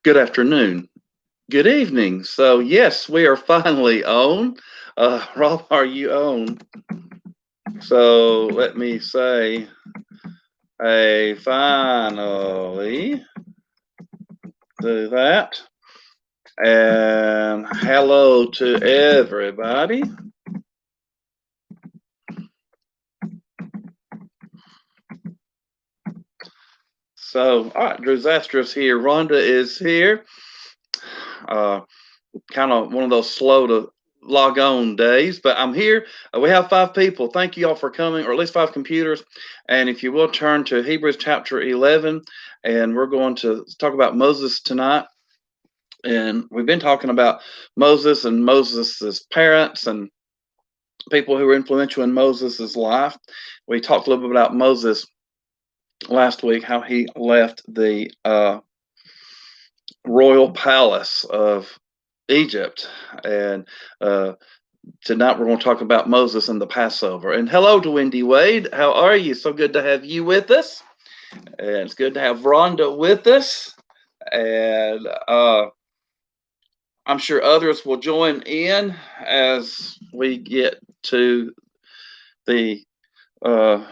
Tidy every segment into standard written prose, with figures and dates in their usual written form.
Good afternoon. Good evening. So, yes, we are finally on. Rob, are you on? So, let me say a finally do that. And hello to everybody. So, all right, Disastrous here. Rhonda is here. Uh, kind of one of those slow to log on days, but I'm here. We have five people. Thank you all for coming, or at least five computers. And if you will turn to Hebrews chapter 11, and we're going to talk about Moses tonight. And we've been talking about Moses and Moses's parents and people who were influential in Moses's life. We talked a little bit about Moses last week, how he left the royal palace of Egypt, and tonight we're going to talk about Moses and the Passover. And hello to Wendy Wade. How are you? So good to have you with us. And it's good to have Rhonda with us. And I'm sure others will join in as we get to the uh,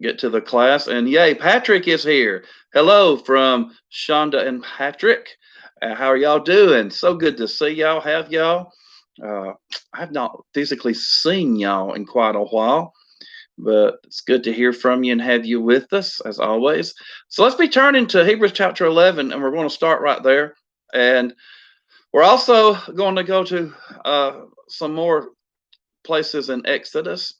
get to the class. And yay, Patrick is here. Hello from Shonda and Patrick. How are y'all doing? So good to see y'all. Have y'all? Uh, I've not physically seen y'all in quite a while, but it's good to hear from you and have you with us as always. So let's be turning to Hebrews chapter 11, and we're going to start right there. And we're also going to go to some more places in Exodus.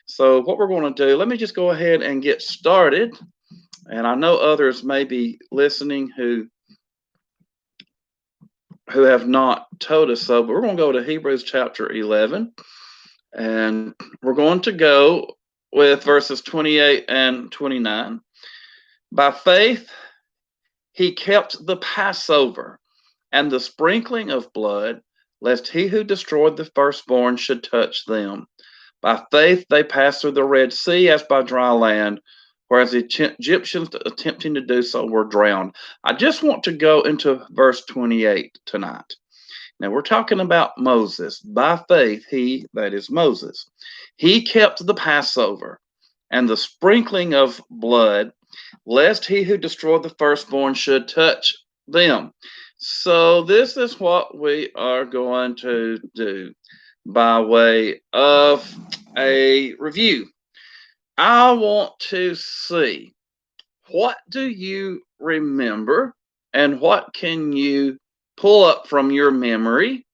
So, what we're going to do, let me just go ahead and get started. And I know others may be listening who have not told us so, but we're going to go to Hebrews chapter 11. And we're going to go with verses 28 and 29. By faith, he kept the Passover and the sprinkling of blood, lest he who destroyed the firstborn should touch them. By faith, they passed through the Red Sea as by dry land, whereas the Egyptians attempting to do so were drowned. I just want to go into verse 28 tonight. Now, we're talking about Moses. By faith, he, that is Moses, he kept the Passover and the sprinkling of blood, lest he who destroyed the firstborn should touch them. So, this is what we are going to do by way of a review. I want to see, what do you remember and what can you pull up from your memory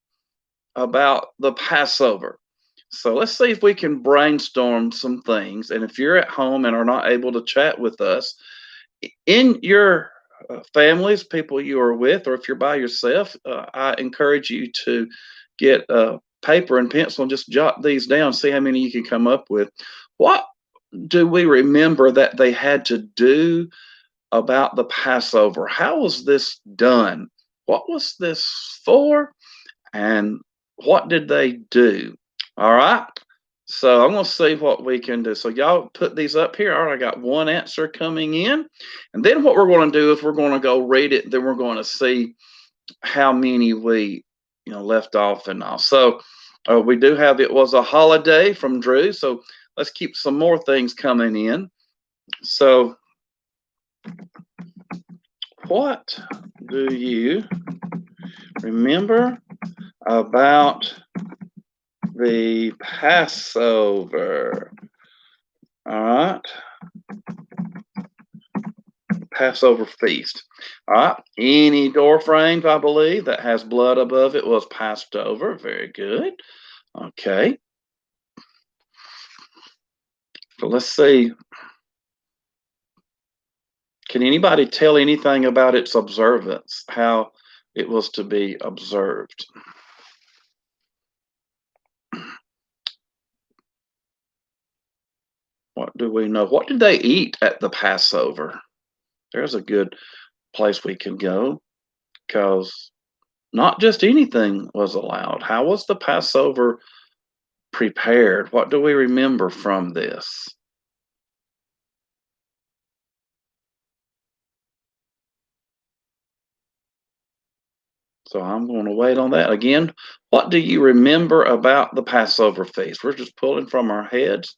about the Passover? So let's see if we can brainstorm some things. And if you're at home and are not able to chat with us, in your families, people you are with, or if you're by yourself, I encourage you to get paper and pencil and just jot these down, see how many you can come up with. What do we remember that they had to do about the Passover? How was this done? What was this for? And what did they do? All right. So I'm going to see what we can do. So y'all put these up here. All right, I got one answer coming in. And then what we're going to do is we're going to go read it. Then we're going to see how many we left off and all. So we do have it was a holiday from Drew. So let's keep some more things coming in. So what do you remember about the Passover? All right. Passover feast. All right. Any door frames, I believe, that has blood above it was passed over. Very good. Okay. So let's see. Can anybody tell anything about its observance, how it was to be observed? What do we know? What did they eat at the Passover? There's a good place we can go because not just anything was allowed. How was the Passover prepared? What do we remember from this? So I'm going to wait on that. Again, what do you remember about the Passover feast? We're just pulling from our heads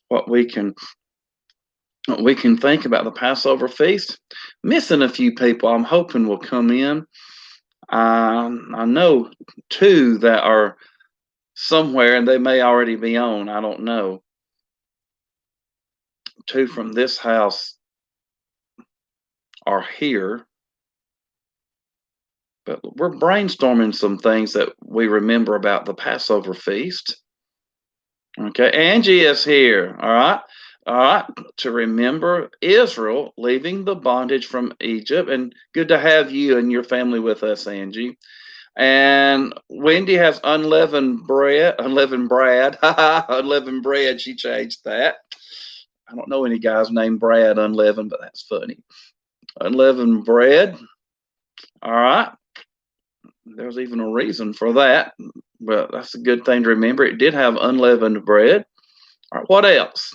what we can think about the Passover feast. Missing a few people, I'm hoping will come in. I know two that are somewhere, and they may already be on. I don't know. Two from this house are here, but we're brainstorming some things that we remember about the Passover feast. Okay, Angie is here. All right. All right. To remember Israel leaving the bondage from Egypt. And good to have you and your family with us, Angie. And Wendy has unleavened bread. Unleavened bread. Unleavened bread. She changed that. I don't know any guys named Brad unleavened, but that's funny. Unleavened bread. All right. There's even a reason for that, but that's a good thing to remember. It did have unleavened bread. All right, what else?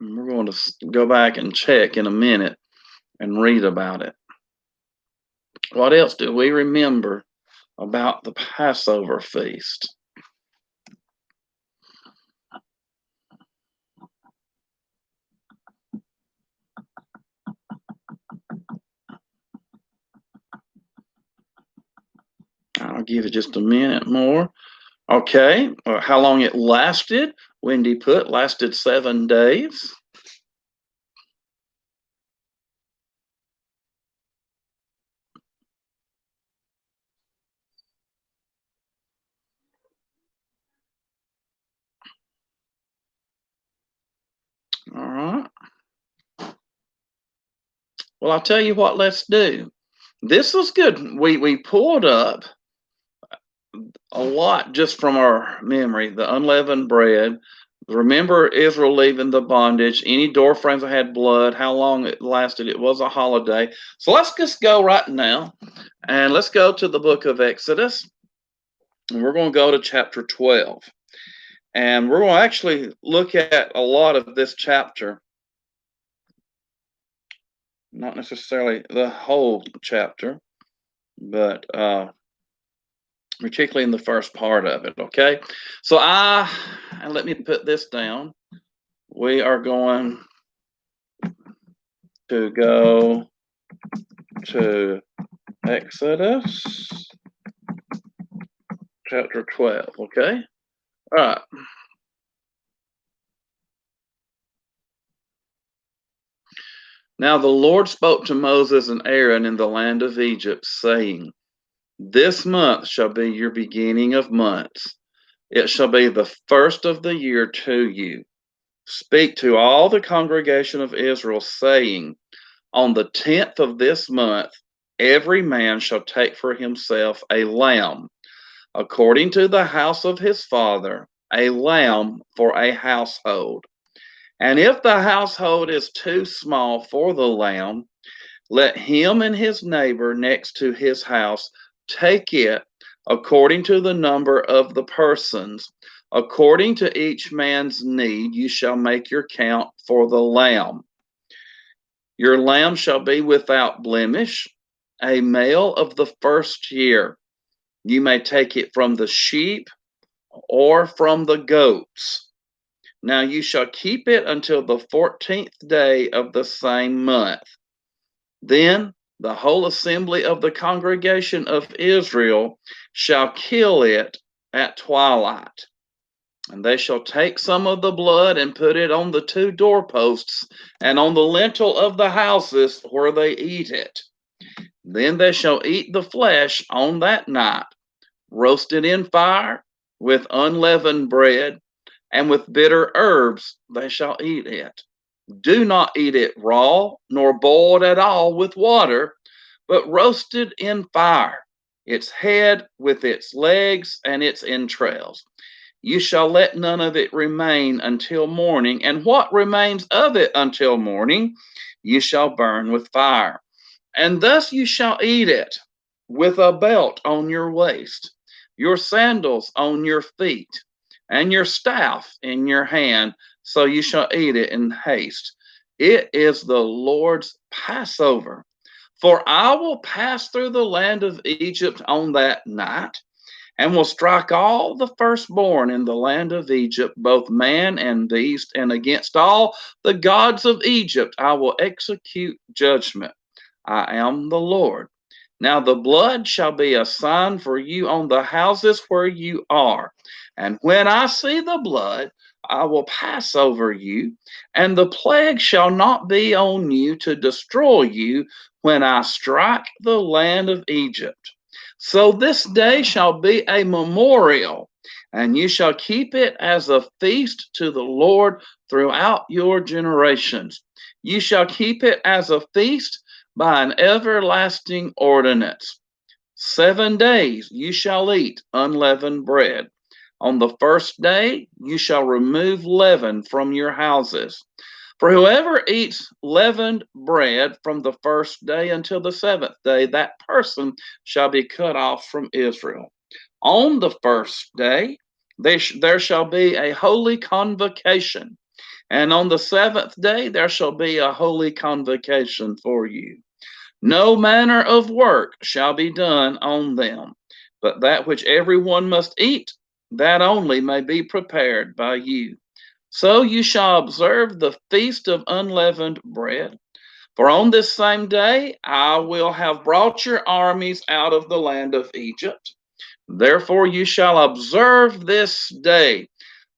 We're going to go back and check in a minute and read about it. What else do we remember about the Passover feast? I'll give it just a minute more. Okay, how long it lasted? Wendy put lasted 7 days. All right. Well, I'll tell you what, let's do. This was good. We pulled up a lot just from our memory. The unleavened bread. Remember Israel leaving the bondage. Any door frames that had blood. How long it lasted. It was a holiday. So let's just go right now, and let's go to the book of Exodus. And we're going to go to chapter 12, and we're going to actually look at a lot of this chapter. Not necessarily the whole chapter, but particularly in the first part of it. Okay, so and let me put this down. We are going to go to Exodus chapter 12. Okay, all right. Now the Lord spoke to Moses and Aaron in the land of Egypt, saying, "This month shall be your beginning of months. It shall be the first of the year to you. Speak to all the congregation of Israel, saying, On the 10th of this month, every man shall take for himself a lamb, according to the house of his father, a lamb for a household. And if the household is too small for the lamb, let him and his neighbor next to his house take it according to the number of the persons. According to each man's need, you shall make your count for the lamb. Your lamb shall be without blemish, a male of the first year. You may take it from the sheep or from the goats. Now you shall keep it until the 14th day of the same month. Then the whole assembly of the congregation of Israel shall kill it at twilight. And they shall take some of the blood and put it on the 2 doorposts and on the lintel of the houses where they eat it. Then they shall eat the flesh on that night, roasted in fire with unleavened bread, and with bitter herbs they shall eat it. Do not eat it raw, nor boiled at all with water, but roasted in fire, its head with its legs and its entrails. You shall let none of it remain until morning, and what remains of it until morning you shall burn with fire. And thus you shall eat it, with a belt on your waist, your sandals on your feet, and your staff in your hand, so you shall eat it in haste. It is the Lord's Passover. For I will pass through the land of Egypt on that night, and will strike all the firstborn in the land of Egypt, both man and beast, and against all the gods of Egypt I will execute judgment. I am the Lord. Now the blood shall be a sign for you on the houses where you are. And when I see the blood, I will pass over you, and the plague shall not be on you to destroy you when I strike the land of Egypt. So this day shall be a memorial, and you shall keep it as a feast to the Lord throughout your generations. You shall keep it as a feast by an everlasting ordinance. 7 days you shall eat unleavened bread. On the first day you shall remove leaven from your houses. For whoever eats leavened bread from the first day until the seventh day, that person shall be cut off from Israel. On the first day there shall be a holy convocation, and on the seventh day there shall be a holy convocation for you. No manner of work shall be done on them, but that which everyone must eat, that only may be prepared by you. So you shall observe the feast of unleavened bread. For on this same day I will have brought your armies out of the land of Egypt. Therefore you shall observe this day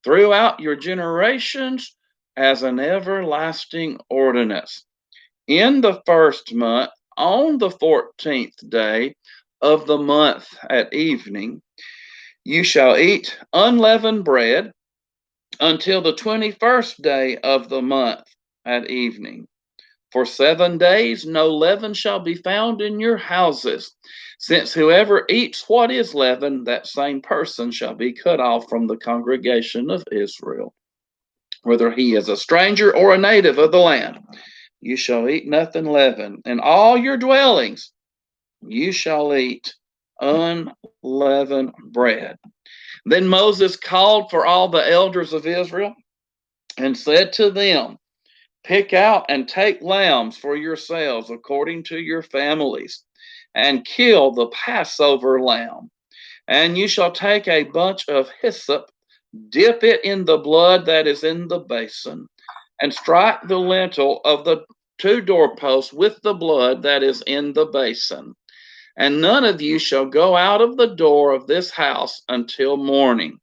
throughout your generations as an everlasting ordinance. In the first month, on the 14th day of the month at evening, you shall eat unleavened bread until the 21st day of the month at evening. For 7 days no leaven shall be found in your houses, since whoever eats what is leavened, that same person shall be cut off from the congregation of Israel, whether he is a stranger or a native of the land. You shall eat nothing leavened. In all your dwellings you shall eat unleavened bread. Then Moses called for all the elders of Israel and said to them, pick out and take lambs for yourselves according to your families, and kill the Passover lamb. And you shall take a bunch of hyssop, dip it in the blood that is in the basin, and strike the lintel of the 2 doorposts with the blood that is in the basin. And none of you shall go out of the door of this house until morning.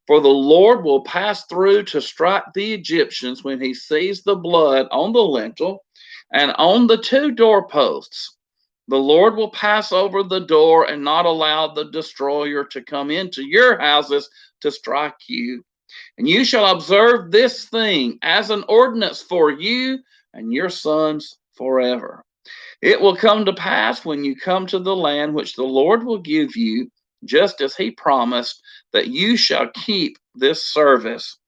For the Lord will pass through to strike the Egyptians when he sees the blood on the lintel and on the 2 doorposts. The Lord will pass over the door and not allow the destroyer to come into your houses to strike you. And you shall observe this thing as an ordinance for you and your sons forever. It will come to pass when you come to the land which the Lord will give you, just as he promised, that you shall keep this service.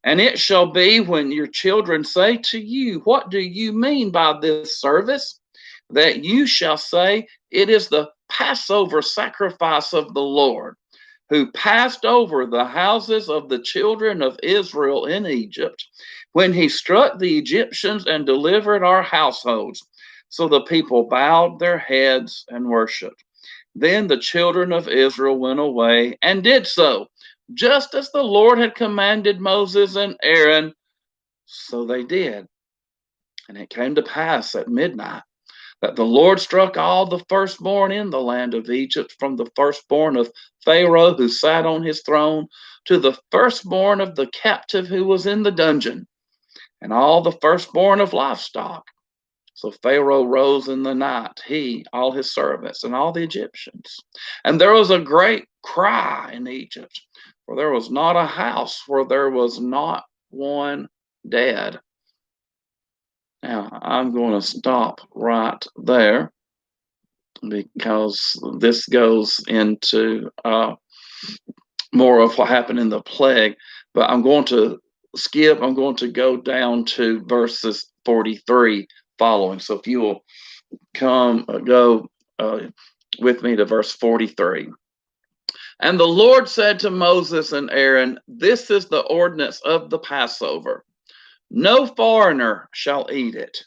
And it shall be when your children say to you, what do you mean by this service? That you shall say, it is the Passover sacrifice of the Lord, who passed over the houses of the children of Israel in Egypt, when he struck the Egyptians and delivered our households. So the people bowed their heads and worshiped. Then the children of Israel went away and did so, just as the Lord had commanded Moses and Aaron, so they did. And it came to pass at midnight that the Lord struck all the firstborn in the land of Egypt, from the firstborn of Pharaoh who sat on his throne to the firstborn of the captive who was in the dungeon, and all the firstborn of livestock. So Pharaoh rose in the night, he, all his servants, and all the Egyptians. And there was a great cry in Egypt, for there was not a house where there was not one dead. Now, I'm going to stop right there because this goes into more of what happened in the plague. But I'm going to skip, I'm going to go down to verses 43 following. So if you will go with me to verse 43. And the Lord said to Moses and Aaron, this is the ordinance of the Passover. No foreigner shall eat it,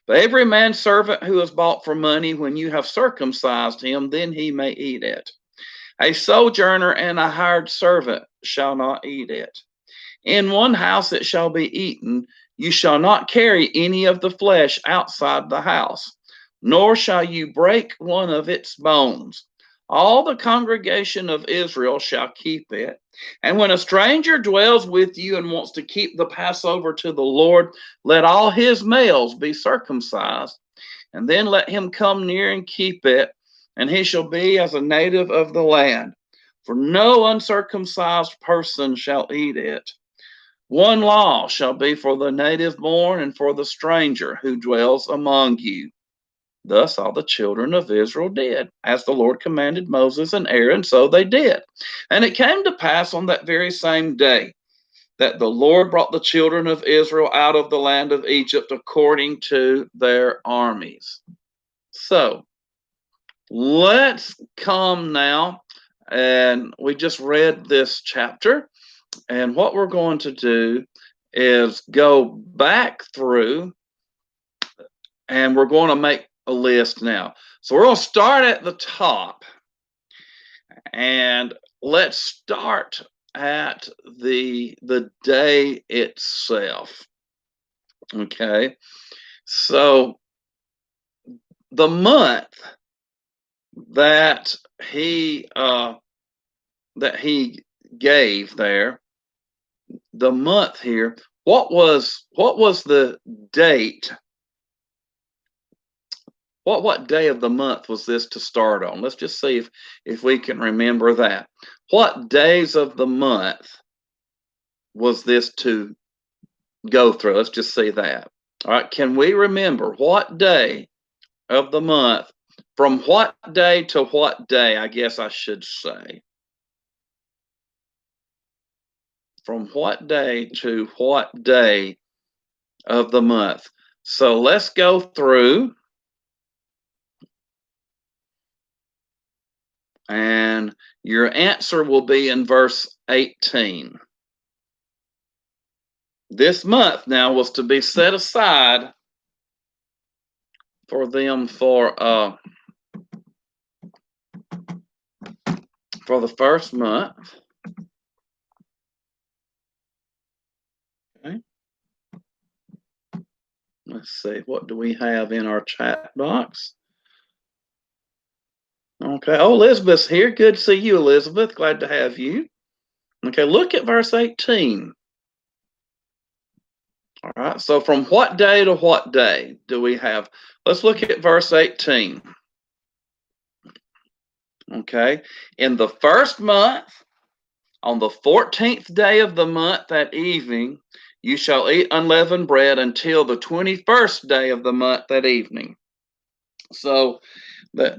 But every man's servant who is bought for money, when you have circumcised him, then he may eat it. A sojourner and a hired servant shall not eat it. In one house it shall be eaten. You shall not carry any of the flesh outside the house, nor shall you break one of its bones. All the congregation of Israel shall keep it. And when a stranger dwells with you and wants to keep the Passover to the Lord, let all his males be circumcised, and then let him come near and keep it, and he shall be as a native of the land. For no uncircumcised person shall eat it. One law shall be for the native born and for the stranger who dwells among you. Thus all the children of Israel did, as the Lord commanded Moses and Aaron, so they did. And it came to pass on that very same day that the Lord brought the children of Israel out of the land of Egypt according to their armies. So let's come now, and we just read this chapter, and what we're going to do is go back through, and we're going to make a list now. So we're going to start at the top, and let's start at the day itself. Okay, so the month that he gave there, the month here, what was the date? What day of the month was this to start on? Let's just see if we can remember that. What days of the month was this to go through? Let's just see that. All right, can we remember what day of the month, from what day to what day, I guess I should say. From what day to what day of the month? So let's go through, and your answer will be in verse 18. This month now was to be set aside for them for the first month. Okay. Let's see, what do we have in our chat box? Okay. Oh, Elizabeth's here. Good to see you, Elizabeth. Glad to have you. Okay, look at verse 18. All right, so from what day to what day do we have? Let's look at verse 18. Okay, in the first month, on the 14th day of the month at evening, you shall eat unleavened bread until the 21st day of the month at evening. So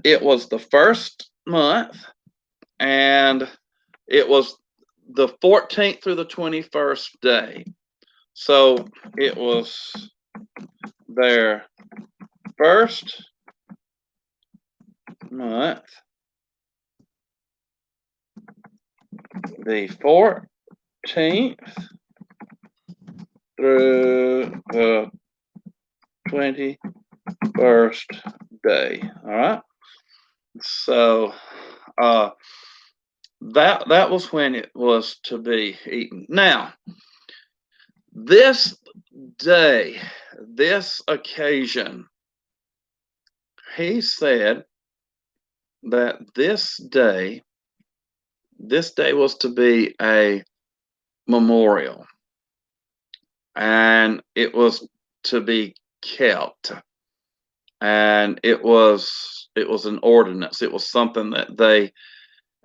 it was the first month, and it was the 14th through the 21st day. So it was their first month, the 14th through the 21st day. All right. So that was when it was to be eaten. Now, this day, this occasion, he said that this day was to be a memorial, and it was to be kept, and it was an ordinance. It was something that they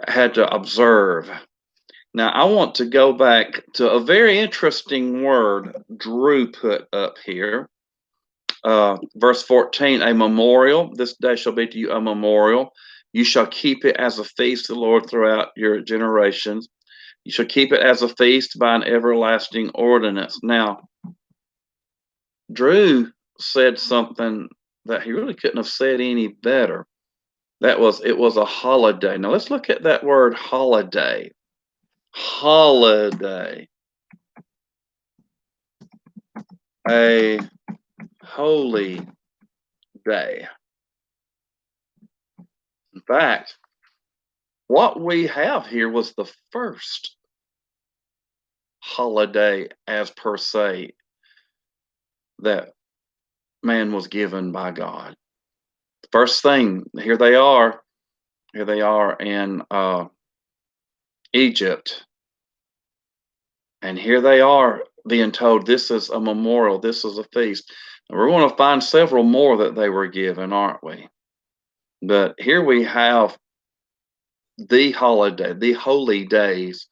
had to observe. Now, I want to go back to a very interesting word Drew put up here. Verse 14, a memorial. This day shall be to you a memorial. You shall keep it as a feast to the Lord throughout your generations. You shall keep it as a feast by an everlasting ordinance. Now, Drew said something that he really couldn't have said any better. It was a holiday. Now, let's look at that word holiday. Holiday. A holy day. In fact, what we have here was the first holiday, as per se, that man was given by God. First thing, here they are in Egypt, and here they are being told this is a memorial, this is a feast. And we're going to find several more that they were given, aren't we? But here we have the holiday, the holy days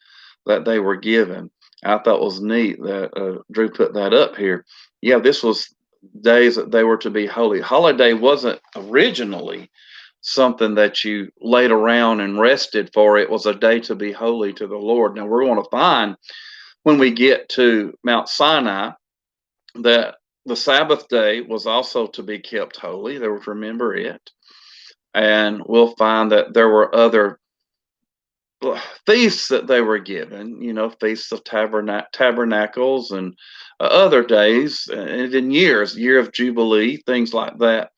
that they were given. I thought it was neat that Drew put that up here. Yeah, this was days that they were to be holy. Holiday wasn't originally something that you laid around and rested for. It was a day to be holy to the Lord. Now we're going to find when we get to Mount Sinai that the Sabbath day was also to be kept holy. They were to remember it. And we'll find that there were other feasts that they were given, feasts of tabernacles and other days and in year of Jubilee, things like that.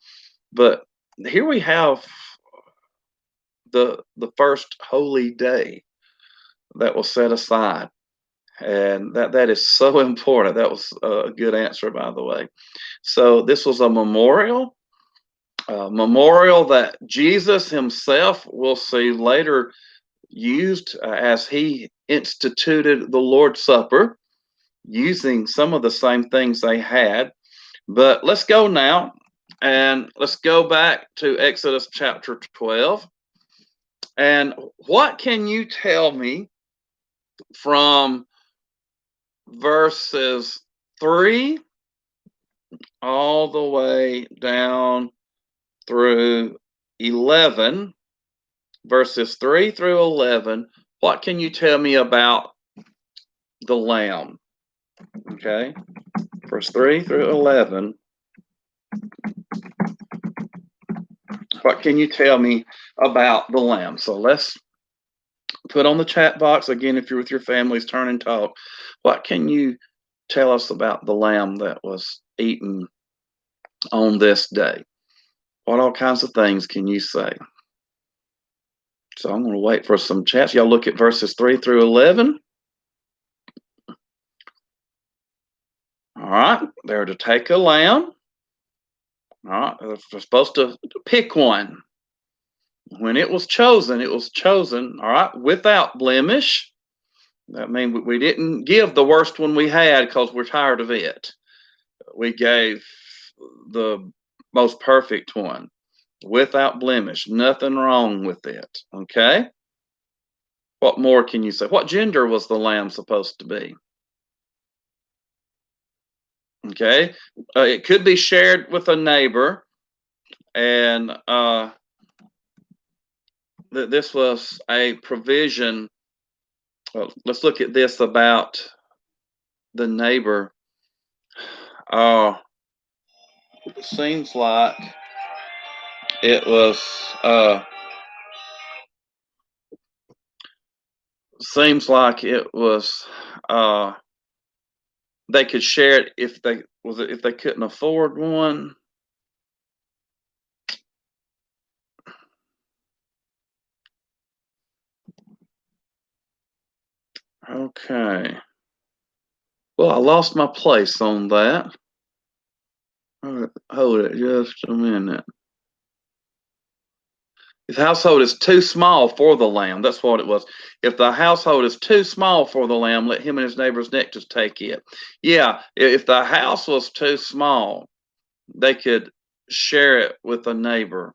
But here we have the first holy day that was set aside. And that is so important. That was a good answer, by the way. So this was a memorial that Jesus himself, we'll see later, used as he instituted the Lord's Supper, using some of the same things they had. But let's go now and let's go back to Exodus chapter 12. And what can you tell me from verses 3 all the way down through 11? Verses 3 through 11, what can you tell me about the lamb? Okay, verse 3 through 11. What can you tell me about the lamb? So let's put on the chat box again, if you're with your families, turn and talk. What can you tell us about the lamb that was eaten on this day? What all kinds of things can you say? So I'm going to wait for some chats. Y'all look at verses 3 through 11. All right, they're to take a lamb. All right, they're supposed to pick one. When it was chosen, all right, without blemish. That means we didn't give the worst one we had because we're tired of it. We gave the most perfect one, without blemish, nothing wrong with it. Okay? What more can you say? What gender was the lamb supposed to be? Okay, it could be shared with a neighbor, and this was a provision. Well, let's look at this about the neighbor. It seems like it was. Seems like it was. They could share it if they couldn't afford one. Okay. Well, I lost my place on that. Hold it just a minute. If the household is too small for the lamb, that's what it was. If the household is too small for the lamb, let him and his neighbor's neck just take it. Yeah, if the house was too small, they could share it with a neighbor.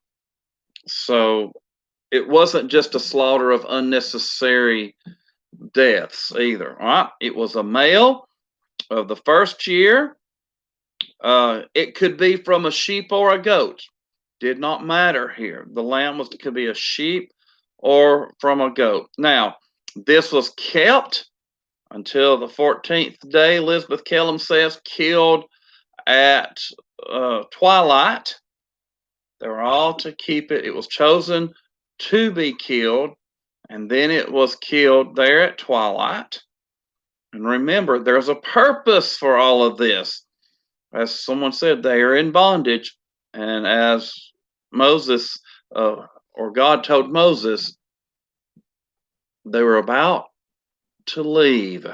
So it wasn't just a slaughter of unnecessary deaths either. All right, it was a male of the first year. It could be from a sheep or a goat. Did not matter here. The lamb could be a sheep or from a goat. Now, this was kept until the 14th day. Elizabeth Kellum says killed at twilight. They were all to keep it. It was chosen to be killed, and then it was killed there at twilight. And remember, there's a purpose for all of this. As someone said, they are in bondage, And as Moses or God told Moses, they were about to leave.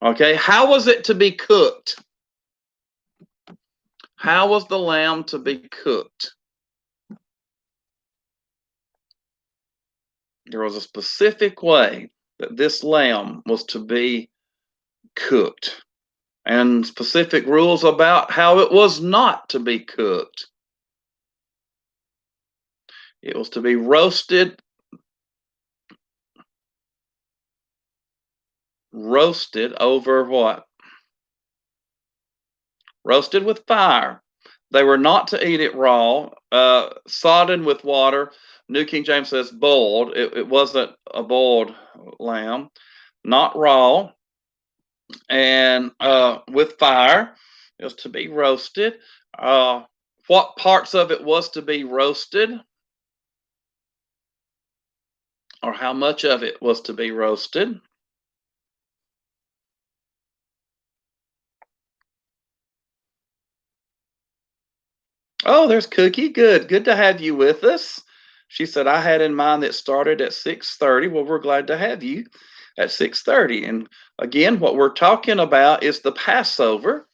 Okay, how was it to be cooked? How was the lamb to be cooked? There was a specific way that this lamb was to be cooked, and specific rules about how it was not to be cooked. It was to be roasted over what? Roasted with fire. They were not to eat it raw, sodden with water. New King James says boiled. It wasn't a boiled lamb, not raw, and with fire. It was to be roasted. What parts of it was to be roasted, or how much of it was to be roasted? Oh, there's Cookie. Good to have you with us. She said I had in mind that started at 6:30. Well, we're glad to have you at 6:30. And again, what we're talking about is the Passover,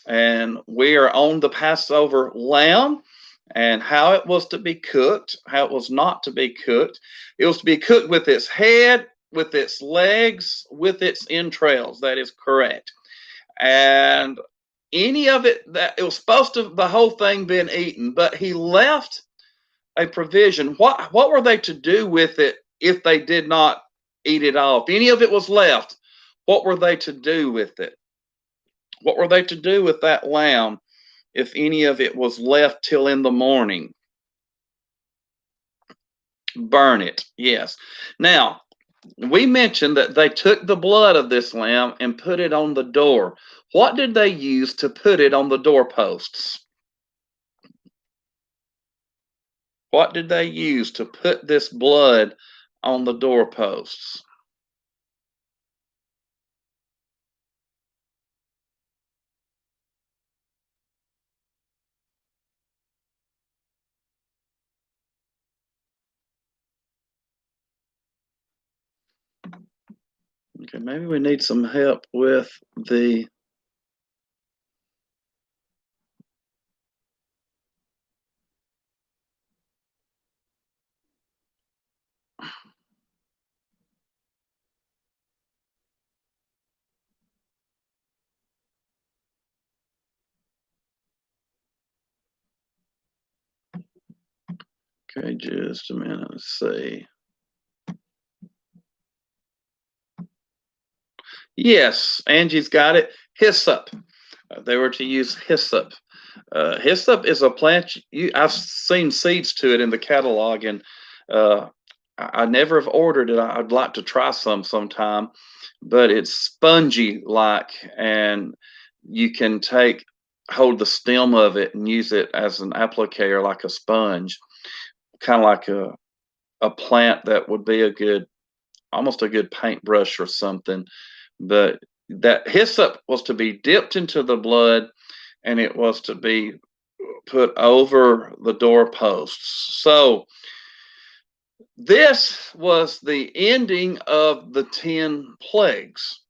and we are on the Passover lamb and how it was to be cooked, how it was not to be cooked. It was to be cooked with its head, with its legs, with its entrails. That is correct. And any of it that it was supposed to, the whole thing been eaten, but he left a provision. What were they to do with it if they did not eat it all? If any of it was left, what were they to do with it? What were they to do with that lamb if any of it was left till in the morning? Burn it. Yes. Now, we mentioned that they took the blood of this lamb and put it on the door. What did they use to put it on the doorposts? What did they use to put this blood on the doorposts? Okay, maybe we need some help with the. Okay, just a minute. Let's see. Yes, Angie's got it. Hyssop. They were to use hyssop. Hyssop is a plant. I've seen seeds to it in the catalog, and uh, I never have ordered it. I'd like to try some sometime, but it's spongy like, and you can hold the stem of it and use it as an applicator like a sponge, kind of like a plant that would be almost a good paintbrush or something. But that hyssop was to be dipped into the blood, and it was to be put over the doorposts. So this was the ending of the 10 plagues.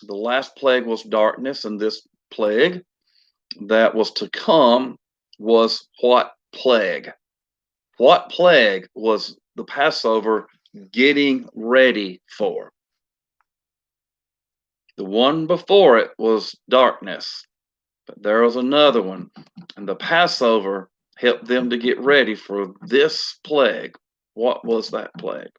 The last plague was darkness, and this plague that was to come was what plague? What plague was the Passover getting ready for? The one before it was darkness, but there was another one, and the Passover helped them to get ready for this plague. What was that plague?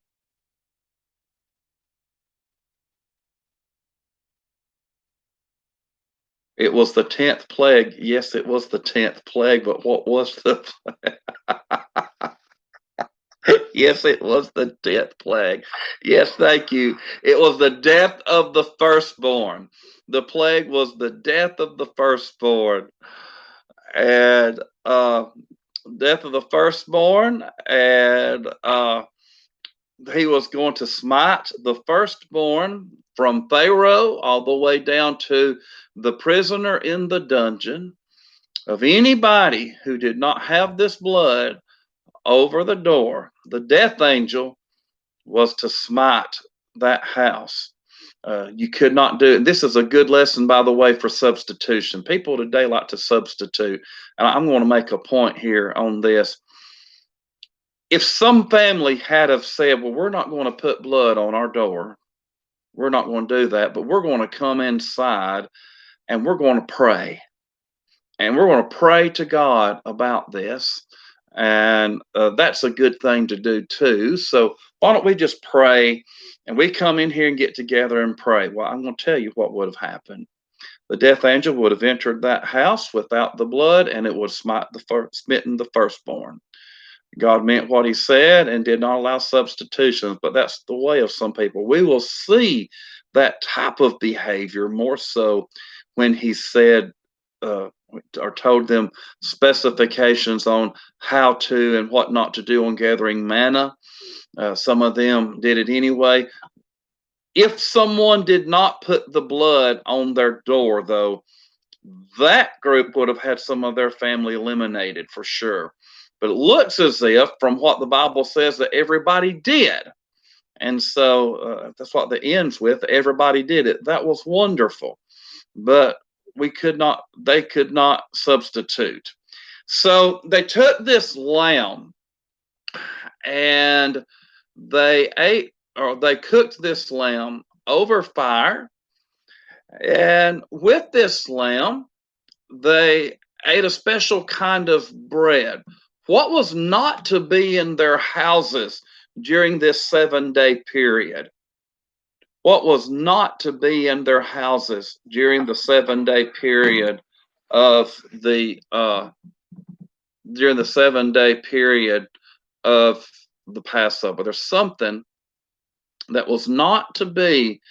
It was the 10th plague. Yes, it was the 10th plague, but what was the Yes, it was the 10th plague. Yes, thank you. It was the death of the firstborn. The plague was the death of the firstborn. And death of the firstborn, and he was going to smite the firstborn from Pharaoh all the way down to the prisoner in the dungeon. of anybody who did not have this blood over the door, the death angel was to smite that house. You could not do it. This is a good lesson, by the way, for substitution. People today like to substitute. And I'm going to make a point here on this. If some family had have said, well, we're not going to put blood on our door, we're not going to do that, but we're going to come inside and we're going to pray. And we're going to pray to God about this. And that's a good thing to do too. So why don't we just pray and we come in here and get together and pray? Well, I'm going to tell you what would have happened. The death angel would have entered that house without the blood, and it would have smitten the firstborn. God meant what he said and did not allow substitutions, but that's the way of some people. We will see that type of behavior more so when he said or told them specifications on how to and what not to do on gathering manna. Some of them did it anyway. If someone did not put the blood on their door, though, that group would have had some of their family eliminated for sure. But it looks as if, from what the Bible says, that everybody did. And so that's what the ends with. Everybody did it. That was wonderful. But they could not substitute. So they took this lamb and they cooked this lamb over fire. And with this lamb, they ate a special kind of bread. What was not to be in their houses during this 7-day period? What was not to be in their houses during the 7-day period of the 7-day period of the Passover? There's something that was not to be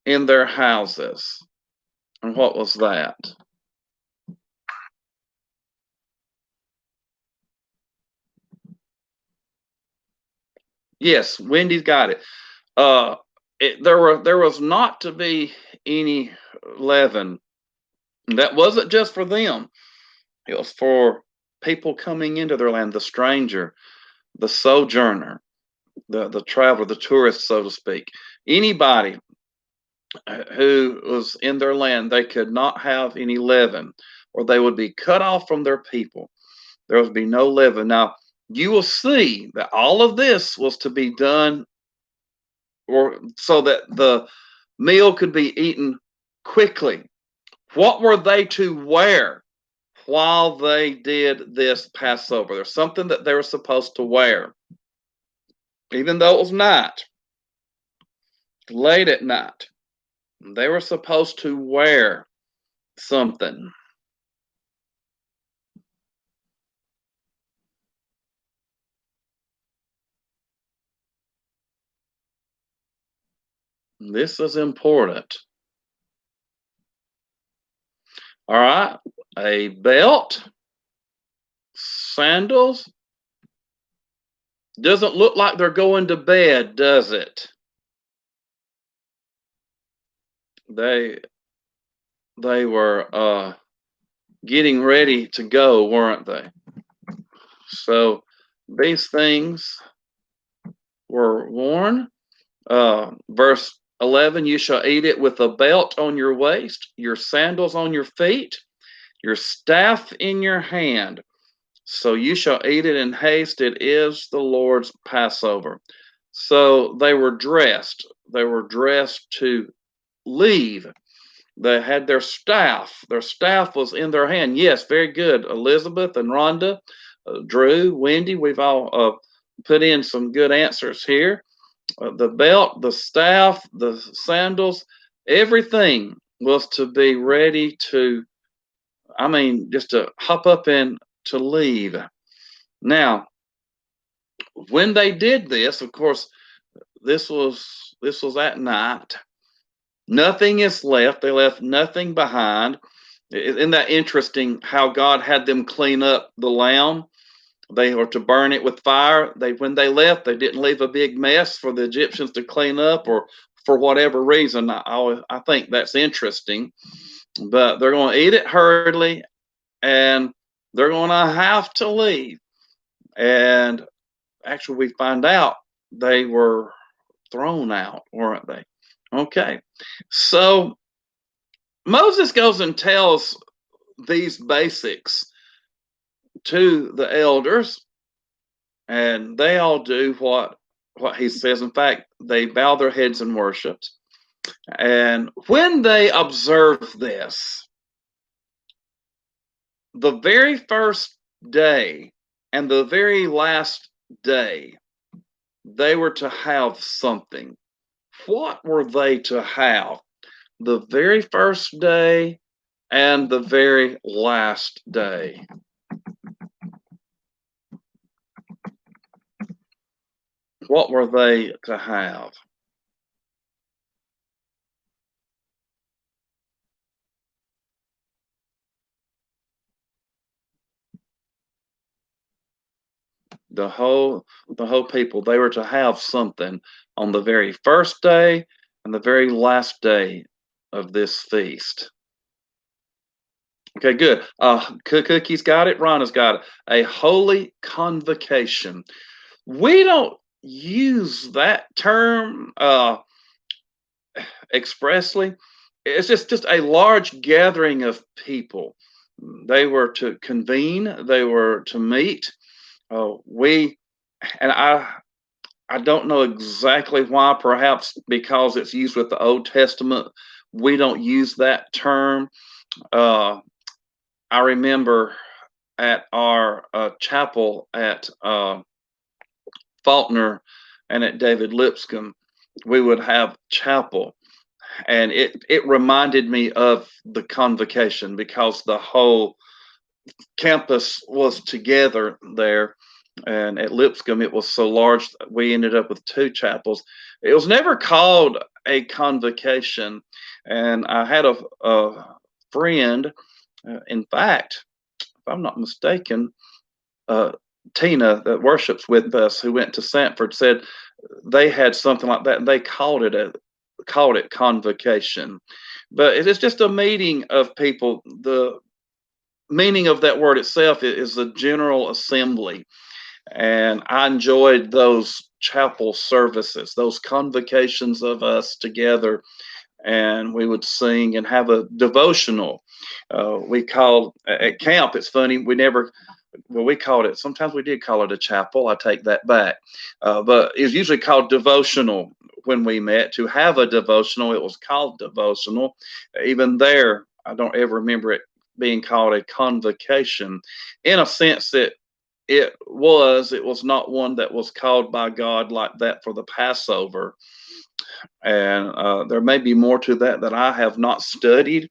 in their houses. And what was that? Yes, Wendy's got it. There was not to be any leaven. That wasn't just for them. It was for people coming into their land, the stranger, the sojourner, the traveler, the tourist, so to speak. Anybody who was in their land, they could not have any leaven, or they would be cut off from their people. There would be no leaven. Now, you will see that all of this was to be done or so that the meal could be eaten quickly. What were they to wear while they did this Passover? There's something that they were supposed to wear, even though it was night, late at night. They were supposed to wear something. This is important. All right, a belt, sandals. Doesn't look like they're going to bed, does it? They were getting ready to go, weren't they? So these things were worn. Verse 11, you shall eat it with a belt on your waist, your sandals on your feet, your staff in your hand. So you shall eat it in haste. It is the Lord's Passover. So they were dressed. They were dressed to leave. They had their staff. Their staff was in their hand. Yes, very good. Elizabeth and Rhonda, Drew, Wendy, we've all put in some good answers here. The belt, the staff, the sandals, everything was to be ready to, just to hop up and to leave. Now, when they did this, of course, this was at night. Nothing is left. They left nothing behind. Isn't that interesting how God had them clean up the lamb? They were to burn it with fire. When they left, they didn't leave a big mess for the Egyptians to clean up, or for whatever reason. I think that's interesting. But they're going to eat it hurriedly, and they're going to have to leave. And actually, we find out they were thrown out, weren't they? Okay. So Moses goes and tells these basics to the elders, and they all do what he says. In fact, they bow their heads and worshiped. And when they observe this, the very first day and the very last day, they were to have something. What were they to have? The very first day and the very last day. What were they to have? The whole people, they were to have something on the very first day and the very last day of this feast. Okay, good. Cookie's got it. Ron has got it. A holy convocation. We don't use that term expressly. It's just a large gathering of people. They were to convene. They were to meet. We and I don't know exactly why. Perhaps because it's used with the Old Testament, we don't use that term. I remember at our chapel at Faulkner and at David Lipscomb, we would have chapel, and it reminded me of the convocation because the whole campus was together there. And at Lipscomb, it was so large that we ended up with two chapels. It was never called a convocation. And I had a friend, in fact, if I'm not mistaken, Tina that worships with us, who went to Sanford, said they had something like that, and they called it convocation. But it is just a meeting of people. The meaning of that word itself is a general assembly. And I enjoyed those chapel services, those convocations of us together, and we would sing and have a devotional. We called at camp. It's funny, we called it. Sometimes we did call it a chapel. I take that back, but it was usually called devotional when we met. To have a devotional, it was called devotional. Even there, I don't ever remember it being called a convocation, in a sense that it was not one that was called by God like that for the Passover. And there may be more to that I have not studied,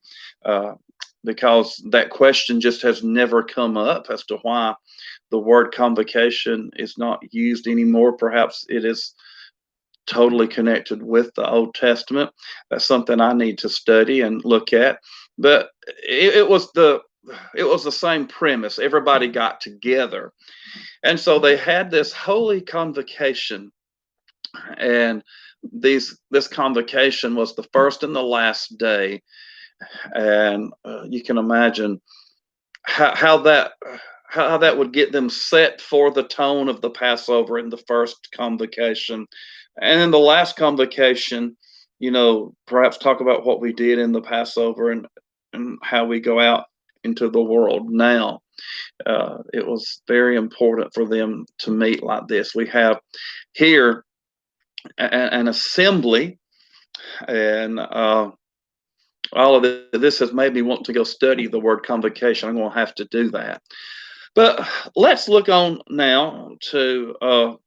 because that question just has never come up as to why the word convocation is not used anymore. Perhaps it is totally connected with the Old Testament. That's something I need to study and look at. But it was the same premise. Everybody got together, and so they had this holy convocation, and this convocation was the first and the last day. And you can imagine how that would get them set for the tone of the Passover in the first convocation. And in the last convocation, perhaps talk about what we did in the Passover, and how we go out into the world now. It was very important for them to meet like this. We have here an assembly, and all of this has made me want to go study the word convocation. I'm going to have to do that. But let's look on now to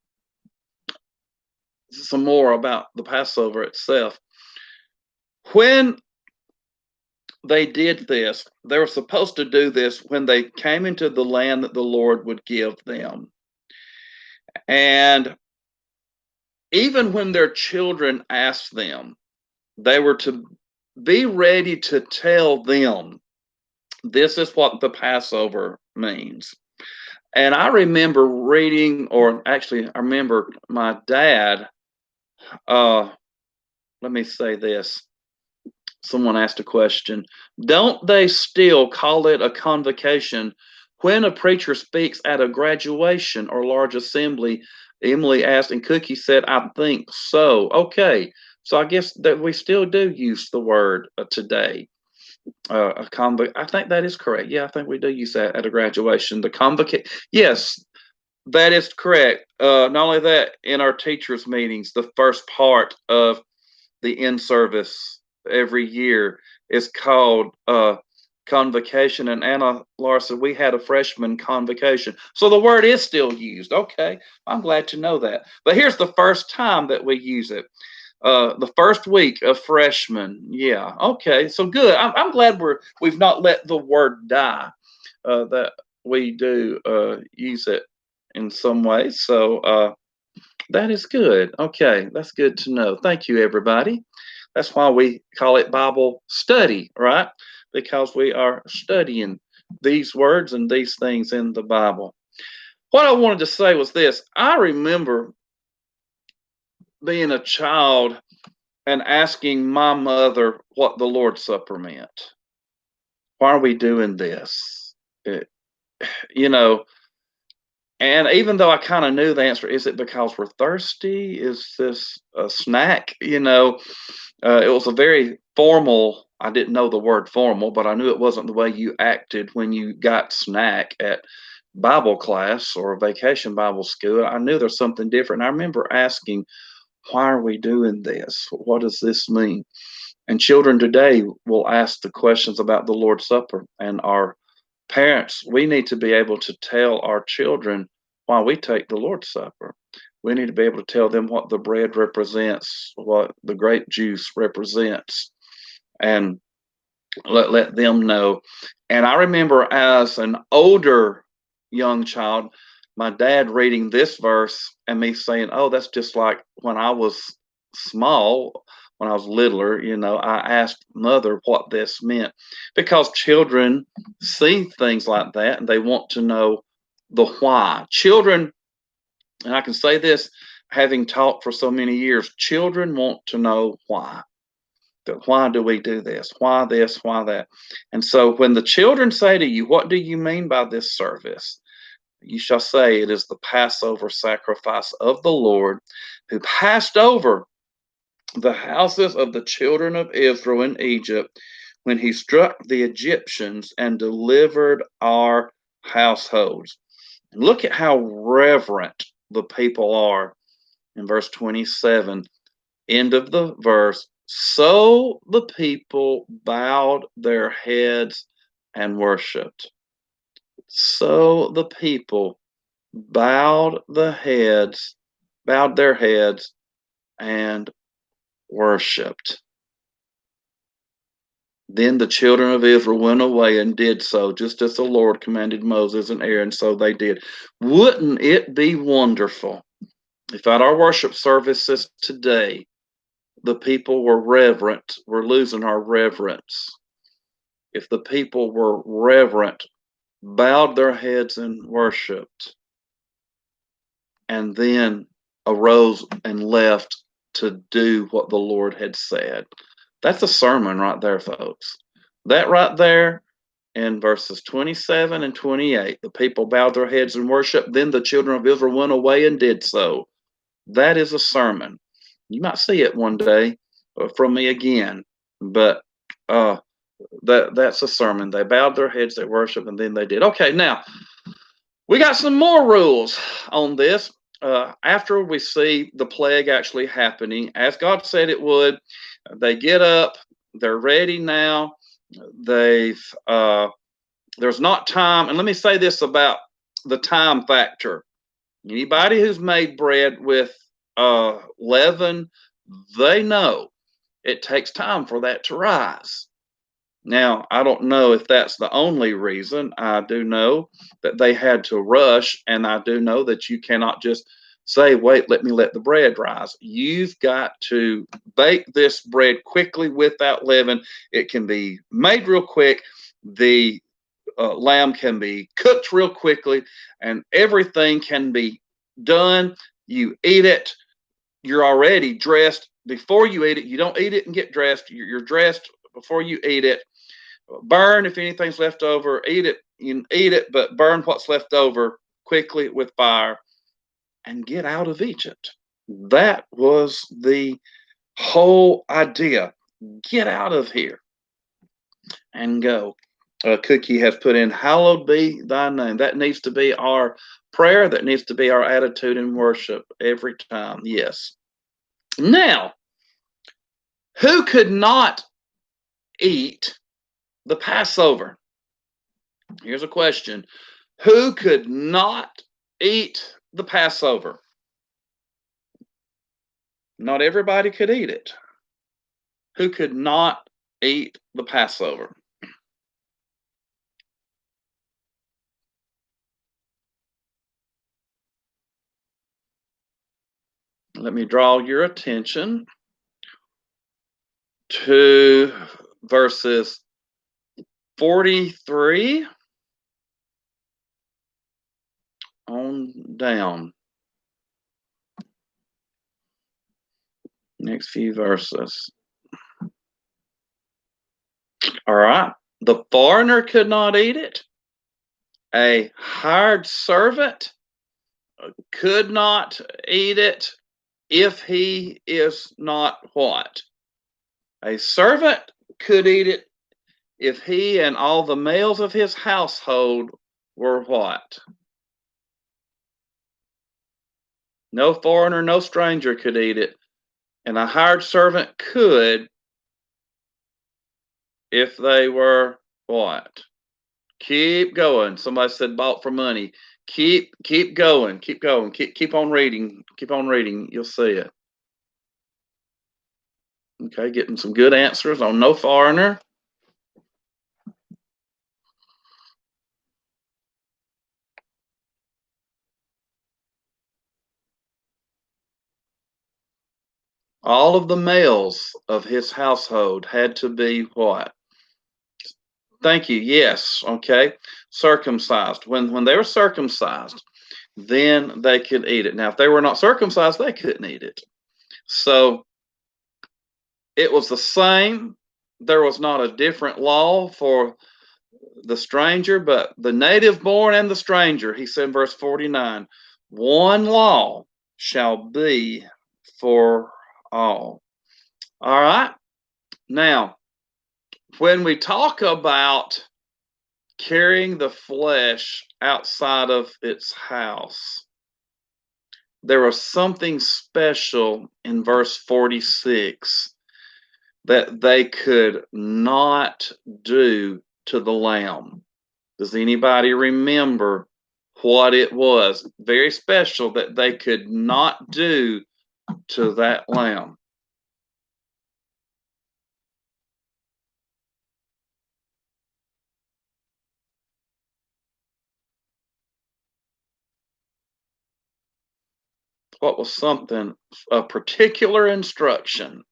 some more about the Passover itself. When they did this, they were supposed to do this when they came into the land that the Lord would give them. And even when their children asked them, they were to be ready to tell them, this is what the Passover means. And I remember reading, or actually, I remember my dad. Let me say this. Someone asked a question. Don't they still call it a convocation When a preacher speaks at a graduation or large assembly, Emily asked, and Cookie said, I think so. Okay, so I guess that we still do use the word today. I think that is correct. Yeah, I think we do use that at a graduation. The convocation. Yes, that is correct. Not only that, in our teachers' meetings, the first part of the in service every year is called convocation. And Anna Larson, we had a freshman convocation. So the word is still used. Okay, I'm glad to know that. But here's the first time that we use it. The first week of freshman. Yeah. Okay. So good. I'm glad we've not let the word die. That we do use it in some ways. So that is good. Okay, that's good to know. Thank you, everybody. That's why we call it Bible study, right? Because we are studying these words and these things in the Bible. What I wanted to say was this: I remember being a child and asking my mother what the Lord's Supper meant. Why are we doing this? You know, and even though I kind of knew the answer, is it because we're thirsty? Is this a snack? It was a very formal. I didn't know the word formal, but I knew it wasn't the way you acted when you got snack at Bible class or vacation Bible school. I knew there's something different. I remember asking, why are we doing this? What does this mean? And children today will ask the questions about the Lord's Supper. And our parents, we need to be able to tell our children why we take the Lord's Supper. We need to be able to tell them what the bread represents, what the grape juice represents, and let them know. And I remember as an older young child, my dad reading this verse and me saying, oh, that's just like when I was small, when I was littler, I asked mother what this meant, because children see things like that and they want to know the why. Children, and I can say this having taught for so many years, children want to know why. Why do we do this? Why this? Why that? And so when the children say to you, what do you mean by this service? You shall say, it is the Passover sacrifice of the Lord, who passed over the houses of the children of Israel in Egypt when he struck the Egyptians and delivered our households. And look at how reverent the people are in verse 27, end of the verse. So the people bowed their heads and worshiped. So the people bowed their heads and worshipped. Then the children of Israel went away and did so, just as the Lord commanded Moses and Aaron, so they did. Wouldn't it be wonderful if at our worship services today, the people were reverent? We're losing our reverence. If the people were reverent, bowed their heads and worshiped, and then arose and left to do what the Lord had said. That's a sermon right there, folks. That right there in verses 27 and 28, the people bowed their heads and worshiped. Then the children of Israel went away and did so. That is a sermon. You might see it one day from me again, but that's a sermon. They bowed their heads, they worshiped, and then they did. Okay, now we got some more rules on this. After we see the plague actually happening, as God said it would, they get up, they're ready now. There's not time. And let me say this about the time factor. Anybody who's made bread with leaven, they know it takes time for that to rise. Now, I don't know if that's the only reason. I do know that they had to rush, and I do know that you cannot just say, wait, let me let the bread rise. You've got to bake this bread quickly without leaven. It can be made real quick. The lamb can be cooked real quickly, and everything can be done. You eat it. You're already dressed before you eat it. You don't eat it and get dressed. You're dressed before you eat it. burn if anything's left over. Eat it, you eat it, but burn what's left over quickly with fire and get out of Egypt. That was the whole idea. Get out of here and go. Cookie has put in, hallowed be thy name. That needs to be our prayer. That needs to be our attitude in worship every time. Yes. Now, who could not eat the Passover? Here's a question. Who could not eat the Passover? Not everybody could eat it. Who could not eat the Passover? Let me draw your attention to verses 43 on down. Next few verses. All right. The foreigner could not eat it. A hired servant could not eat it if he is not what? A servant could eat it if he and all the males of his household were what? No foreigner, no stranger could eat it. And a hired servant could if they were what? Keep going. Somebody said bought for money. Keep going. Keep going. Keep on reading. Keep on reading. You'll see it. Okay, getting some good answers on no foreigner. All of the males of his household had to be what? Thank you. Yes. Okay. Circumcised. When they were circumcised, then they could eat it. Now, if they were not circumcised, they couldn't eat it. So it was the same. There was not a different law for the stranger, but the native born and the stranger, he said in verse 49, one law shall be for all. All right. Now, when we talk about carrying the flesh outside of its house, there was something special in verse 46 that they could not do to the lamb. Does anybody remember what it was? Very special that they could not do to that lamb. What was something, a particular instruction?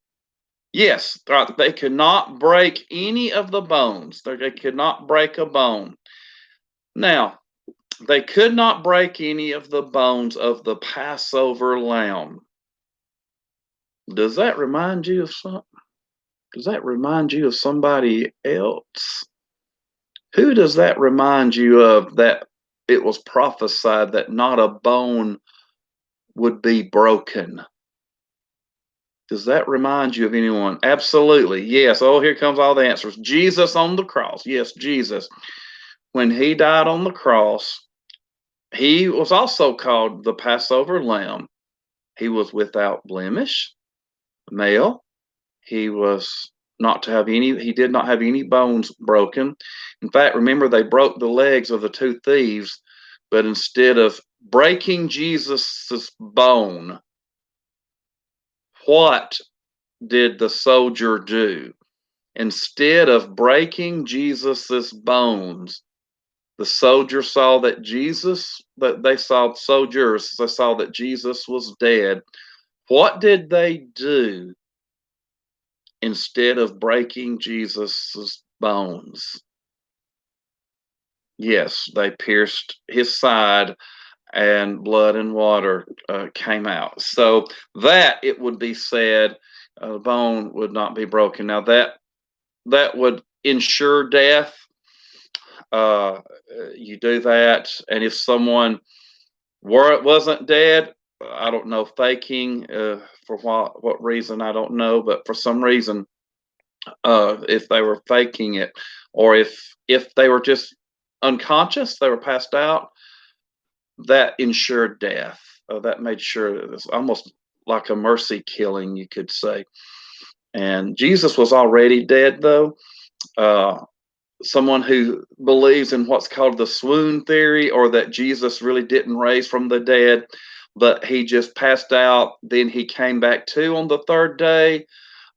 Yes, they could not break any of the bones. They could not break a bone. Now, they could not break any of the bones of the Passover lamb. Does that remind you of something? Does that remind you of somebody else? Who does that remind you of that it was prophesied that not a bone would be broken? Does that remind you of anyone? Absolutely. Yes. Oh, here comes all the answers. Jesus on the cross. Yes, Jesus. When he died on the cross, he was also called the Passover lamb. He was without blemish, male. He was not to have any, he did not have any bones broken. In fact, remember, they broke the legs of the two thieves, but instead of breaking Jesus's bone, what did the soldier do? Instead of breaking Jesus's bones, the soldier saw that they saw soldiers, they saw that Jesus was dead. What did they do instead of breaking Jesus's bones? Yes, they pierced his side and blood and water came out. So that, it would be said, bone would not be broken. Now that would ensure death. You do that, and if someone wasn't dead, I don't know, faking for what reason, I don't know, but for some reason, if they were faking it, or if they were just unconscious, they were passed out, that ensured death. That made sure it was almost like a mercy killing, you could say. And Jesus was already dead, though. Someone who believes in what's called the swoon theory, or that Jesus really didn't raise from the dead, but he just passed out, then he came back to on the third day.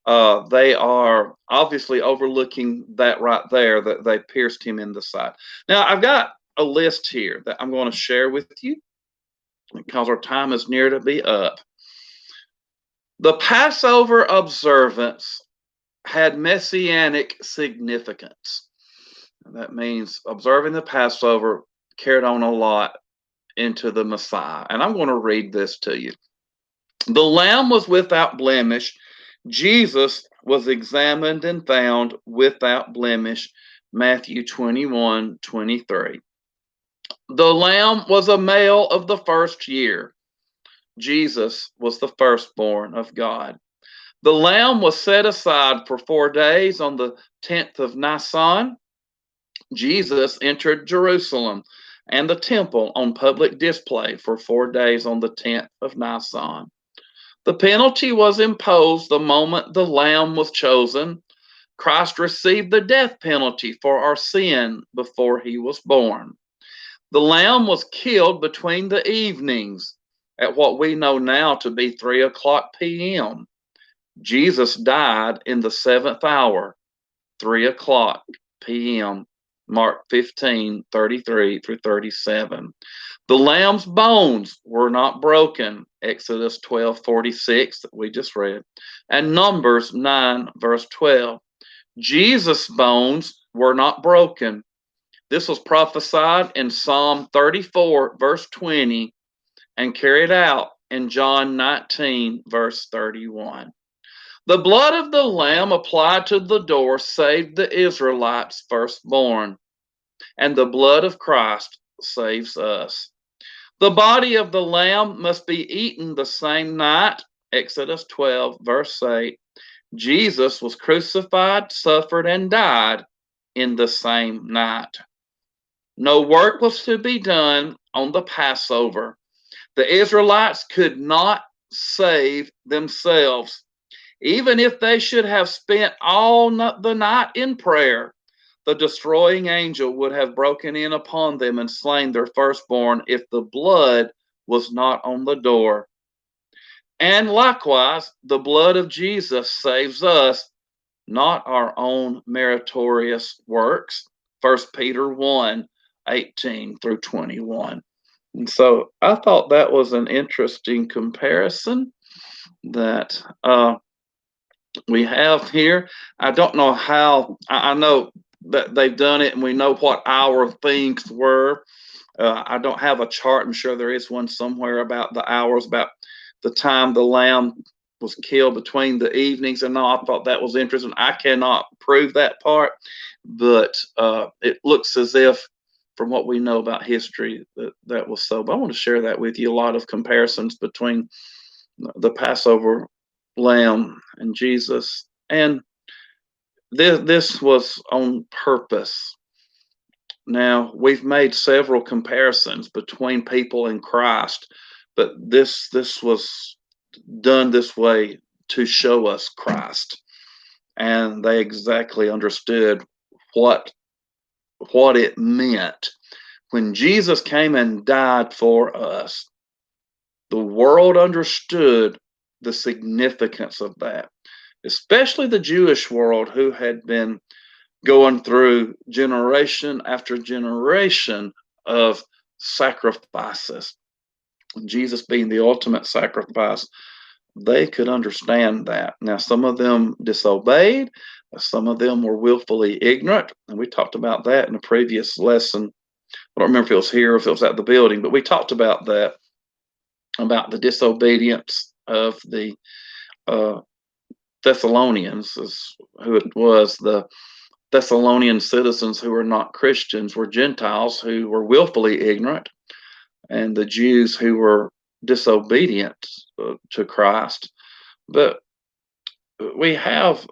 They are obviously overlooking that right there, that they pierced him in the side. Now, I've got a list here that I'm going to share with you because our time is near to be up. The Passover observance had messianic significance. That means observing the Passover carried on a lot into the Messiah. And I'm going to read this to you. The lamb was without blemish. Jesus was examined and found without blemish. Matthew 21:23. The lamb was a male of the first year. Jesus was the firstborn of God. The lamb was set aside for 4 days on the 10th of Nisan. Jesus entered Jerusalem and the temple on public display for 4 days on the 10th of Nisan. The penalty was imposed the moment the lamb was chosen. Christ received the death penalty for our sin before he was born. The lamb was killed between the evenings at what we know now to be 3 o'clock p.m. Jesus died in the 7th hour, 3 o'clock p.m. Mark 15:33 through 37. The lamb's bones were not broken, Exodus 12:46 that we just read, and Numbers 9 verse 12. Jesus' bones were not broken. This was prophesied in Psalm 34 verse 20 and carried out in John 19 verse 31. The blood of the lamb applied to the door saved the Israelites' firstborn, and the blood of Christ saves us. The body of the lamb must be eaten the same night, Exodus 12, verse 8. Jesus was crucified, suffered, and died in the same night. No work was to be done on the Passover. The Israelites could not save themselves. Even if they should have spent all the night in prayer, the destroying angel would have broken in upon them and slain their firstborn if the blood was not on the door. And likewise, the blood of Jesus saves us, not our own meritorious works. 1 Peter 1:18 through 21. And so I thought that was an interesting comparison that we have here. I don't know how, I know that they've done it and we know what hour things were. I don't have a chart. I'm sure there is one somewhere about the hours, about the time the lamb was killed between the evenings and all. I thought that was interesting. I cannot prove that part, but it looks as if, from what we know about history, that was so. But I want to share that with you. A lot of comparisons between the Passover lamb and Jesus, and this was on purpose. Now, we've made several comparisons between people and Christ, but this was done this way to show us Christ, and they exactly understood what it meant when Jesus came and died for us. The world understood the significance of that, especially the Jewish world, who had been going through generation after generation of sacrifices. Jesus being the ultimate sacrifice, they could understand that. Now, some of them disobeyed, some of them were willfully ignorant, and we talked about that in a previous lesson. I don't remember if it was here or if it was at the building, but we talked about that, about the disobedience of the Thessalonians, is who it was. The Thessalonian citizens who were not Christians were Gentiles who were willfully ignorant, and the Jews who were disobedient to Christ. But we have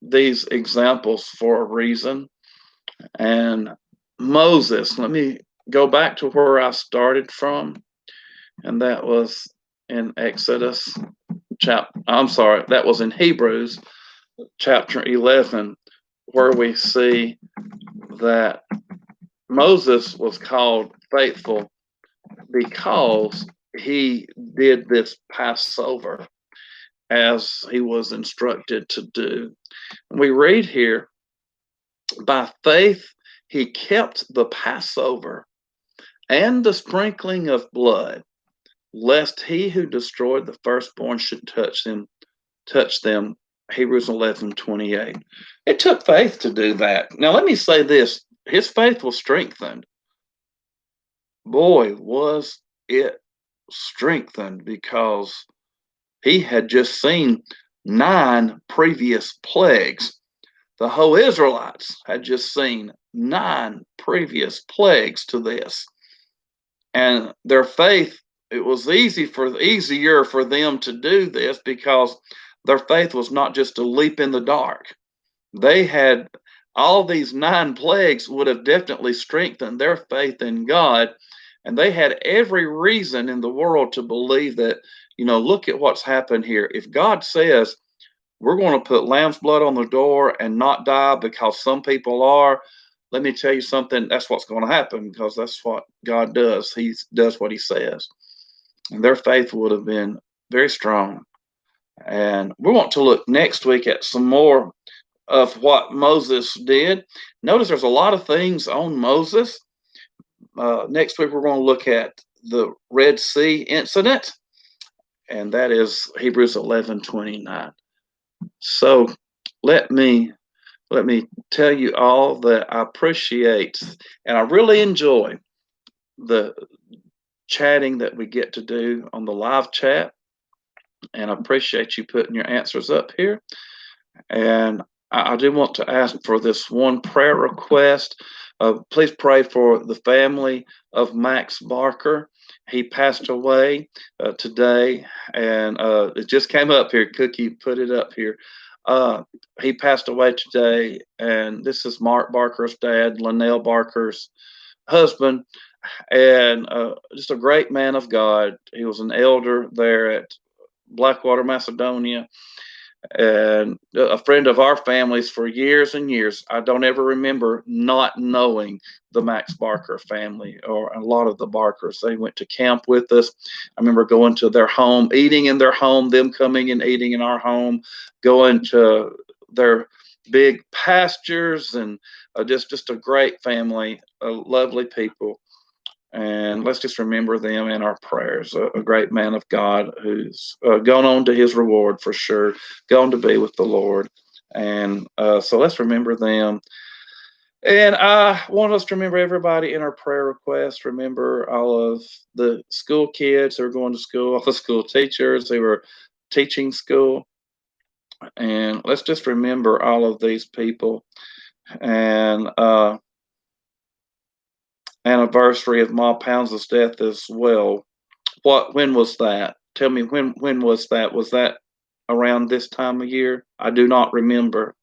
these examples for a reason. And Moses, let me go back to where I started from, and that was in Exodus that was in Hebrews chapter 11, where we see that Moses was called faithful because he did this Passover as he was instructed to do. We read here, by faith he kept the Passover and the sprinkling of blood, lest he who destroyed the firstborn should touch them. Hebrews 11:28. It took faith to do that. Now let me say this: his faith was strengthened. Boy, was it strengthened, because he had just seen 9 previous plagues. The whole Israelites had just seen 9 previous plagues to this. And their faith, it was easier for them to do this because their faith was not just a leap in the dark. They had all these 9 plagues would have definitely strengthened their faith in God. And they had every reason in the world to believe that, look at what's happened here. If God says we're going to put lamb's blood on the door and not die because some people are, let me tell you something, that's what's going to happen, because that's what God does. He does what he says. And their faith would have been very strong. And we want to look next week at some more of what Moses did. Notice there's a lot of things on Moses. Next week, we're going to look at the Red Sea incident, and that is Hebrews 11:29. So let me tell you all that I appreciate and I really enjoy the chatting that we get to do on the live chat, and I appreciate you putting your answers up here. And I do want to ask for this one prayer request. Please pray for the family of Max Barker. He passed away today, and it just came up here. Cookie put it up here. He passed away today, and this is Mark Barker's dad, Linnell Barker's husband, and just a great man of God. He was an elder there at Blackwater, Macedonia, and a friend of our family's for years and years. I don't ever remember not knowing the Max Barker family, or a lot of the Barkers. They went to camp with us. I remember going to their home, eating in their home, them coming and eating in our home, going to their big pastures, and just a great family, lovely people. And let's just remember them in our prayers. A great man of God who's gone on to his reward for sure, gone to be with the Lord. And so let's remember them. And I want us to remember everybody in our prayer requests. Remember all of the school kids who are going to school, all the school teachers who are teaching school. And let's just remember all of these people. And anniversary of Ma Pounds' death as well. When was that? Tell me, when was that? Was that around this time of year? I do not remember.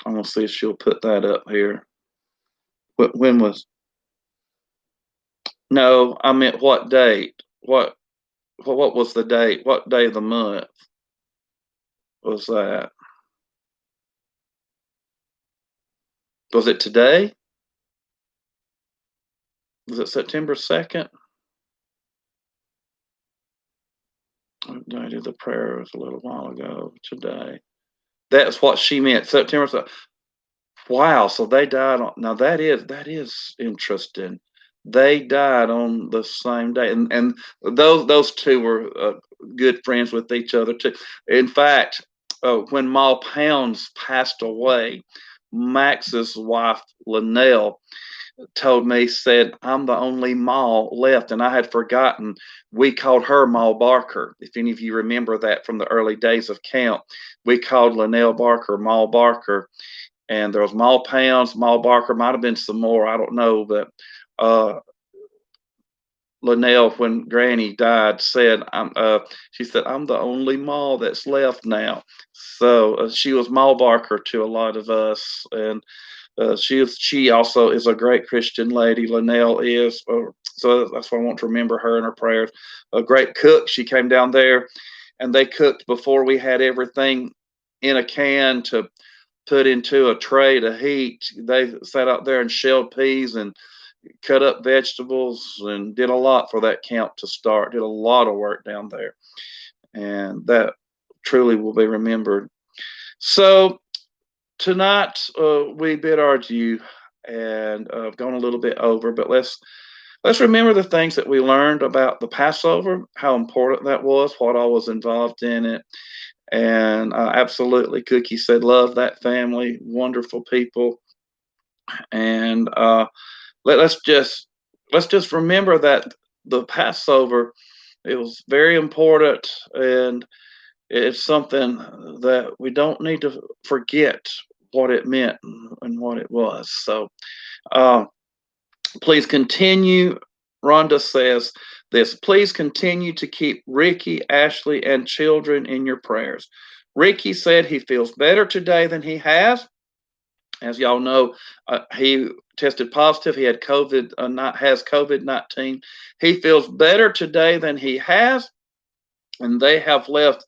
I'm gonna see if she'll put that up here. When was? No, I meant what date? What was the date? What day of the month was that? Was it today? Was it September 2nd? I did the prayer was a little while ago today. That's what she meant. September 2nd. Wow, so they died on, now that is interesting. They died on the same day, and those two were good friends with each other too. In fact, when Ma Pounds passed away, Max's wife Linnell, told me, said, I'm the only Ma left. And I had forgotten we called her Ma Barker. If any of you remember that from the early days of camp, we called Linnell Barker Ma Barker. And there was Ma Pounds, Ma Barker, might have been some more, I don't know. But Linnell, when Granny died, said, she said, I'm the only Ma that's left now. So she was Ma Barker to a lot of us. And she also is a great Christian lady. Linnell is, so that's why I want to remember her in her prayers. A great cook. She came down there, and they cooked before we had everything in a can to put into a tray to heat. They sat out there and shelled peas and cut up vegetables and did a lot for that camp to start. Did a lot of work down there, and that truly will be remembered. So tonight we bid our adieu, and I've gone a little bit over, but let's remember the things that we learned about the Passover, how important that was, what all was involved in it. And absolutely, Cookie said, love that family, wonderful people. And let's just remember that the Passover, it was very important, and it's something that we don't need to forget what it meant and what it was. So uh, please continue. Rhonda says this, please continue to keep Ricky, Ashley, and children in your prayers. Ricky said he feels better today than he has. As y'all know, he tested positive. He had has COVID-19. He feels better today than he has, and they have left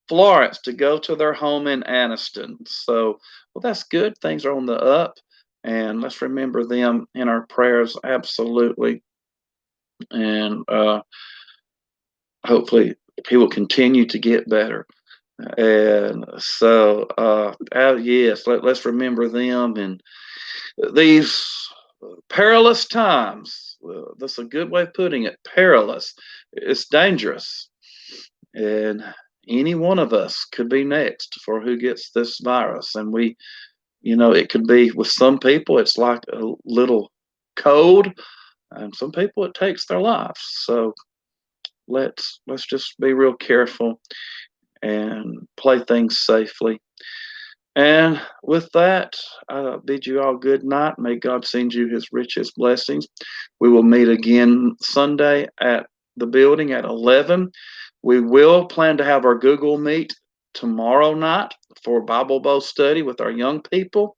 Florence to go to their home in Anniston. So, well, that's good. Things are on the up, and let's remember them in our prayers. Absolutely, and hopefully he will continue to get better. And so, yes, let's remember them in these perilous times. That's a good way of putting it. Perilous. It's dangerous, and any one of us could be next for who gets this virus. And it could be with some people, it's like a little cold, and some people it takes their lives. So let's just be real careful and play things safely. And with that, I bid you all good night. May God send you his richest blessings. We will meet again Sunday at the building at 11. We will plan to have our Google Meet tomorrow night for Bible Bowl study with our young people,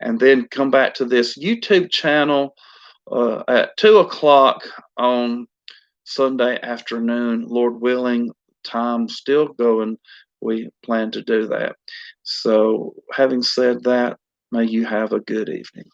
and then come back to this YouTube channel at 2 o'clock on Sunday afternoon, Lord willing, time still going. We plan to do that. So, having said that, may you have a good evening.